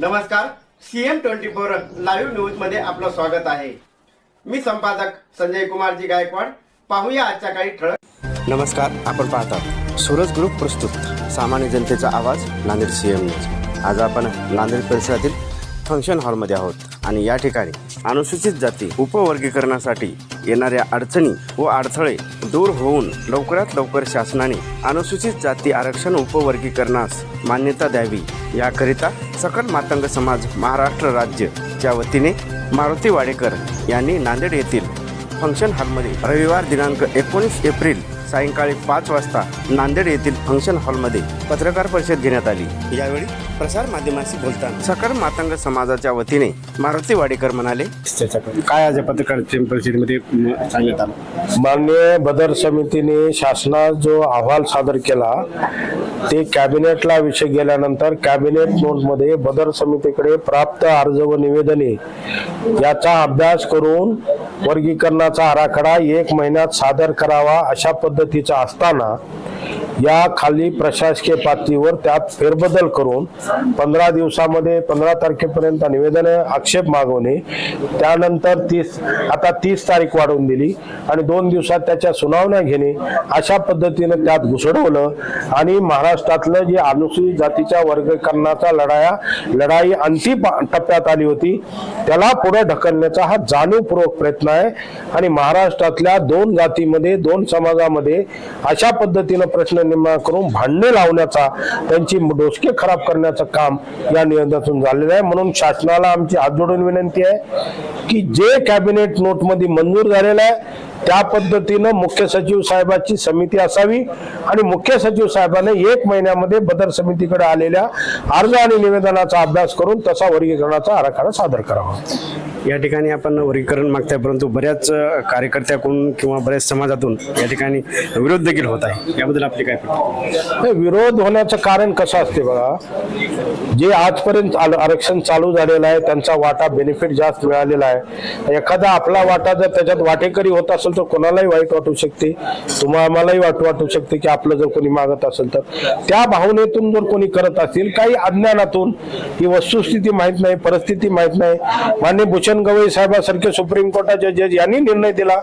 नमस्कार, CM24 live news मध्ये आपलं स्वागत आहे। मी संपादक संजय कुमारजी गायकवाड। पाहूया आजच्या काही ठळक। नमस्कार, आपण पाहतात सूरज ग्रुप प्रस्तुत सामान्य जनतेचा आवाज नांदेड CM न्यूज। आज आपण नांदेड परिसरातील फंक्शन हॉलमध्ये आहोत आणि या ठिकाणी अनुसूचित जाती उपवर्गीकरणासाठी येणाऱ्या अडचणी व अडथळे दूर होऊन लवकरात लवकर शासनाने अनुसूचित जाती आरक्षण उपवर्गीकरणास मान्यता द्यावी याकरिता सकल मातंग समाज महाराष्ट्र राज्यच्या वतीने मारुती वाडेकर यांनी नांदेड येथील फंक्शन हॉलमध्ये रविवार दिनांक 19 एप्रिल सायंकाळी 5 वाजता नांदेड येथील फंक्शन हॉलमध्ये पत्रकार परिषद घेण्यात आली। यावेळी प्रसार माध्यमांशी बोलताना सकल मातंग समाजाच्या वतीने मारुती वाडेकर म्हणाले, काय आज पत्रकार परिषदेमध्ये सांगण्यात आलं? माननीय बदर समितीने शासनात जो अहवाल सादर केला ते कॅबिनेटला विषय गेल्यानंतर कॅबिनेट नोटमध्ये बदर समितीकडे प्राप्त अर्ज व निवेदने याचा अभ्यास करून वर्गीकरणाचा आराखडा 1 महिन्यात सादर करावा अशा पद्धतीचा असताना या खाली प्रशासकीय पातळीवर त्यात फेरबदल करून 15 दिवसामध्ये 15 तारखेपर्यंत निवेदन आक्षेप मागवणे, त्यानंतर 30 तारीख वाढवून दिली आणि 2 दिवसात त्याच्या सुनावण्या घेणे अशा पद्धतीने त्यात घुसडवलं आणि महाराष्ट्रातलं जे अनुसूचित जातीच्या वर्गीकरणाचा लढाई अंतिम टप्प्यात आली होती त्याला पुढे ढकलण्याचा हा जाणीवपूर्वक प्रयत्न आहे आणि महाराष्ट्रातल्या 2 जातीमध्ये 2 समाजामध्ये अशा पद्धतीने प्रश्न निर्माण करून भांडणे लावण्याचा, त्यांची डोसके खराब करण्याचं काम या निवेदनातून झालेलं आहे। म्हणून शासनाला आमची हात जोडून विनंती आहे की जे कॅबिनेट नोटमध्ये मंजूर झालेलं आहे त्या पद्धतीनं मुख्य सचिव साहेबांची समिती असावी आणि मुख्य सचिव साहेबांनी 1 महिन्यामध्ये बदर समितीकडे आलेल्या अर्ज आणि निवेदनाचा अभ्यास करून तसा वर्गीकरणाचा आराखडा सादर करावा। या ठिकाणी आपण वर्गीकरण मागताय, परंतु बऱ्याच कार्यकर्त्याकडून किंवा बऱ्याच समाजातून या ठिकाणी विरोध देखील होत आहे, याबद्दल आपली काय प्रतिक्रिया? विरोध होण्याचं कारण कसं असते बघा, जे आजपर्यंत आरक्षण चालू झालेलं आहे त्यांचा वाटा बेनिफिट जास्त मिळालेला आहे। एखादा आपला वाटा जर त्याच्यात वाटेकरी होत असेल तर कोणालाही वाईट वाटू शकते, आम्हालाही वाटू शकते की आपलं जर कोणी मागत असेल तर त्या भावनेतून जर कोणी करत असतील, काही अज्ञानातून, ही वस्तुस्थिती माहित नाही, परिस्थिती माहित नाही, माननीय भूषण गवई साहेबांसारखे सुप्रीम कोर्टाचे जज यांनी निर्णय दिला,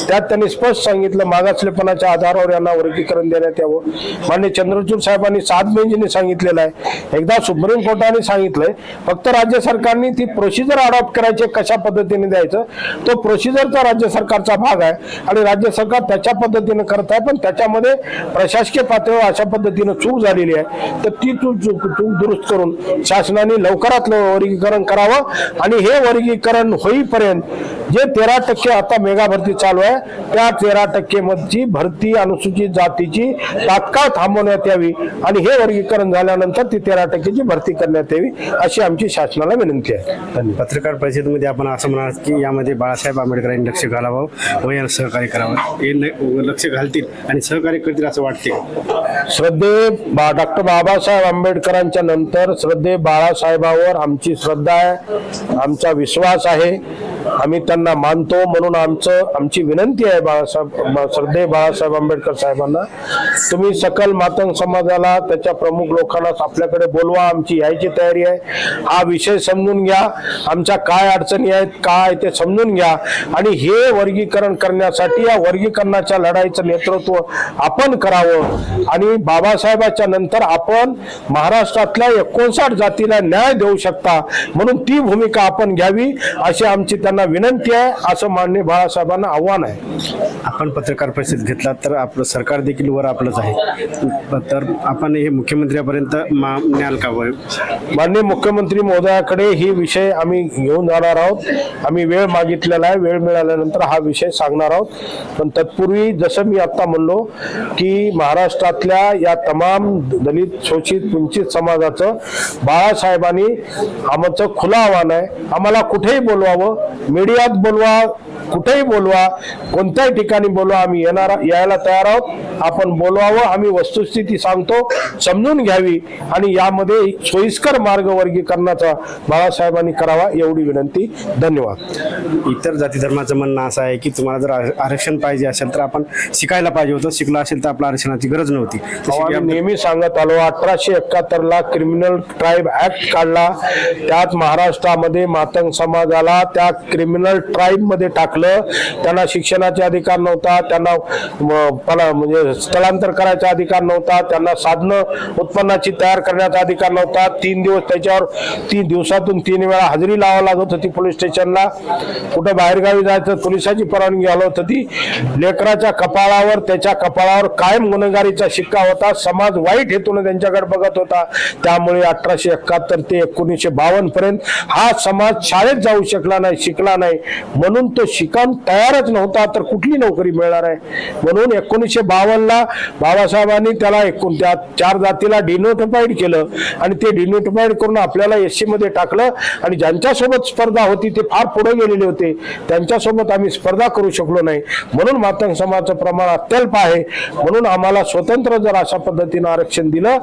त्यात त्यांनी स्पष्ट सांगितलं मागासलेपणाच्या आधारावर यांना वर्गीकरण देण्यात यावं। माननीय चंद्रचूड साहेबांनी 7 बेंचने सांगितलेलं आहे, एकदा सुप्रीम कोर्टाने सांगितलंय, फक्त राज्य सरकारने ती प्रोसिजर अडॉप्ट करायचे, कशा पद्धतीने द्यायचं तो प्रोसिजरचा राज्य सरकारचा भाग आहे आणि राज्य सरकार त्याच्या पद्धतीने करत आहे। पण त्याच्यामध्ये प्रशासकीय पातळीवर अशा पद्धतीने चूक झालेली आहे, तर ती चूक दुरुस्त करून शासनाने लवकरात लवकर वर्गीकरण करावं आणि हे वर्गीकरण होईपर्यंत जे 13% आता मेगा भरती चालू आहे त्या 13% मधची भरती अनुसूचित जातीची तात्काळ थांबवण्यात यावी आणि हे वर्गीकरण झाल्यानंतर ती 13%ची भरती करण्यात यावी अशी आमची शासनाला विनंती आहे। धन्यवाद। पत्रकार परिषदेमध्ये आपण असं म्हणाल की यामध्ये बाळासाहेब आंबेडकरांनी लक्ष घालावं व यांना सहकार्य करावं, हे लक्ष घालतील आणि सहकार्य करतील असं वाटते? डॉक्टर बाबासाहेब आंबेडकरांच्या नंतर श्रद्धे बाळासाहेबांवर आमची श्रद्धा आहे, आमचा विश्वास आहे, आम्ही त्यांना मानतो। म्हणून आमची विनंती आहे श्रद्धे बाळासाहेब आंबेडकर साहेबांना, तुम्ही सकल मातंग समाजाला त्याच्या प्रमुख लोकांना आपल्याकडे बोलवा, आमची यायची तयारी आहे, हा विषय समजून घ्या, आमच्या काय अडचणी आहेत काय ते समजून घ्या आणि हे वर्गीकरण करण्यासाठी या वर्गीकरणाच्या लढाईचं नेतृत्व आपण करावं आणि बाबासाहेबांच्या नंतर आपण महाराष्ट्रातल्या 59 जातीला न्याय देऊ शकता म्हणून ती भूमिका आपण घ्यावी अशी आमची त्यांना विनंती आहे, असं माननीय बाळासाहेबांना आव्हान आहे। आपण पत्रकार परिषद घेतला तर आपलं सरकार देखील वर आपलंच आहे, तर आपण हे मुख्यमंत्र्यापर्यंत न्याल का? माननीय मुख्यमंत्री महोदयाकडे ही विषय आम्ही घेऊन जाणार आहोत, आम्ही वेळ मागितलेला आहे, वेळ मिळाल्यानंतर हा विषय सांगणार आहोत। पण तत्पूर्वी जसं मी आता म्हणलो की महाराष्ट्रातल्या या तमाम दलित शोषित वंचित समाजाचं बाळासाहेबांनी आमचं खुलं आव्हान आहे, आम्हाला कुठेही बोलवावं, मीडियात बोलवा, कुठेही बोलवा, कोणत्याही ठिकाणी बोलवा, आम्ही यायला तयार आहोत. आपण बोलवावं, आम्ही वस्तुस्थिती सांगतो, समजून घ्यावी आणि यामध्ये सोयीस्कर मार्ग वर्गीकरणाचा बाळासाहेबांनी करावा एवढी विनंती. धन्यवाद. इतर जाती धर्माचं म्हणणं असं आहे की तुम्हाला जर आरक्षण पाहिजे असेल तर आपण शिकायला पाहिजे होतं, शिकलो असेल तर आपल्या आरक्षणाची गरज नव्हती. आम्ही नेहमी सांगत आलो 1871 क्रिमिनल ट्राईब ऍक्ट काढला, त्यात महाराष्ट्रामध्ये मातंग समाजाला त्या क्रिमिनल ट्राईब मध्ये टाकलं. त्यांना शिक्षणाचा अधिकार नव्हता, त्यांना म्हणजे स्थलांतर करायचा अधिकार नव्हता, त्यांना साधनं उत्पन्नाची तयार करण्याचा अधिकार नव्हता. 3 दिवस त्याच्यावर 3 दिवसातून 3 वेळा हजेरी लावावी लागत होती पोलीस स्टेशनला. कुठं बाहेरगावी जायचं पोलिसाची परवानगी घ्यावी होती. लेकराच्या कपाळावर, त्याच्या कपाळावर कायम गुन्हेगारीचा शिक्का होता. समाज वाईट हेतून त्यांच्याकडे बघत होता. त्यामुळे 1871 ते 1952 पर्यंत हा समाज शाळेत जाऊ शकला नाही, शिकला नाही. म्हणून तो शिकून तयारच नव्हता, तर कुठली नोकरी मिळणार आहे. म्हणून 1952ला बाबासाहेबांनी त्याला त्या 4 जातीला डिनोटिफाईड केलं आणि ते डिनोटिफाईड करून आपल्याला एससी मध्ये टाकलं. आणि ज्यांच्यासोबत स्पर्धा होती ते फार पुढे गेलेले होते, त्यांच्यासोबत आम्ही स्पर्धा करू शकलो नाही. म्हणून मातंग समाजाचं प्रमाण अत्यल्प आहे. म्हणून आम्हाला स्वतंत्र जर अशा पद्धतीनं आरक्षण दिलं,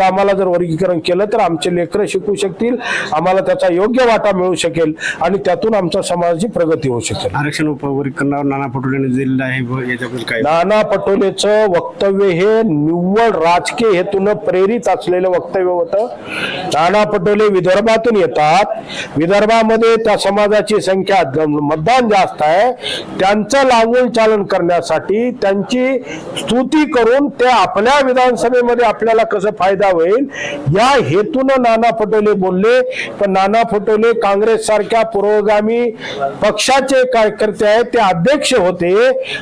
आम्हाला जर वर्गीकरण केलं तर आमचे लेकरं शिकू शकतील, आम्हाला त्याचा योग्य वाटा मिळू शकेल आणि त्यातून आमच्या समाजाची प्रगती होऊ शकेल. आरक्षण उपवर्गीकरणावर नाना पटोलेने दिलेलं आहे, याच्याबद्दल काय? नाना पटोलेचं वक्तव्य हे निव्वळ राजकीय हेतून प्रेरित असलेलं वक्तव्य होतं. नाना पटोले विदर्भातून येतात, विदर्भामध्ये त्या समाजाची संख्या मतदान जास्त आहे, त्यांचं लागून चालन करण्यासाठी त्यांची स्तुती करून ते आपल्या विधानसभेमध्ये आपल्याला कसं फायदा होईल या हेतून नाना पटोले बोलले. पण नाना पटोले काँग्रेस सारख्या पुरोगामी पक्षाचे कार्यकर्ते आहेत, ते अध्यक्ष होते.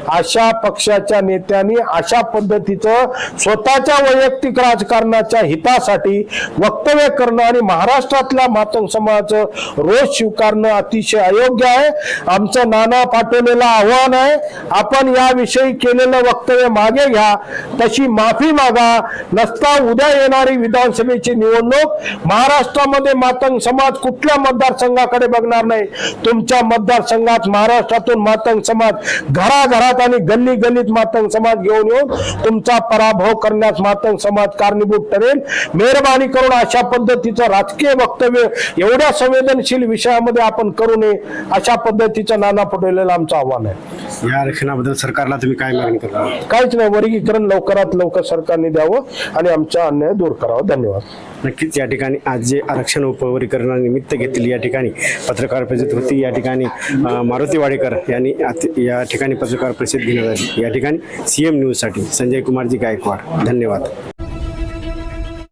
अशा पक्षाच्या नेत्यांनी अशा पद्धतीचं स्वतःच्या वैयक्तिक राजकारणाच्या हितासाठी वक्तव्य करणं आणि महाराष्ट्रातल्या मातंग समाजाचं रोष स्वीकारणं अतिशय अयोग्य आहे. आमचं नाना पटोलेला आव्हान आहे, आपण याविषयी केलेलं वक्तव्य मागे घ्या, तशी माफी मागा. नसता उद्या येणारी विधानसभेची निवडणूक महाराष्ट्रामध्ये मातंग समाज कुठल्या मतदारसंघाकडे बघणार नाही. तुमच्या मतदारसंघात महाराष्ट्रातून मातंग समाज घराघरात आणि गल्ली गल्लीत मातंग समाज घेऊन येऊन तुमचा पराभव करण्यास मातंग समाज कारणीभूत ठरेल. मेहरबानी करून अशा पद्धतीचं राजकीय वक्तव्य एवढ्या संवेदनशील विषयामध्ये आपण करू नये, अशा पद्धतीचं नाना पटोलेला आमचं आव्हान आहे. या आरक्षणाबद्दल सरकारला तुम्ही काय मागणी करता? काहीच नाही, वर्गीकरण लवकरात लवकर सरकारने द्यावं आणि आमचा अन्याय दूर करावा. धन्यवाद. नक्कीच या ठिकाणी आज जे आरक्षण उपवर्गीकरणानिमित्त घेतली या ठिकाणी पत्रकार परिषद होती. या ठिकाणी मारुती वाडेकर यांनी या ठिकाणी पत्रकार परिषद घेण्यात आली. या ठिकाणी CM न्यूजसाठी संजय कुमारजी गायकवाड. धन्यवाद.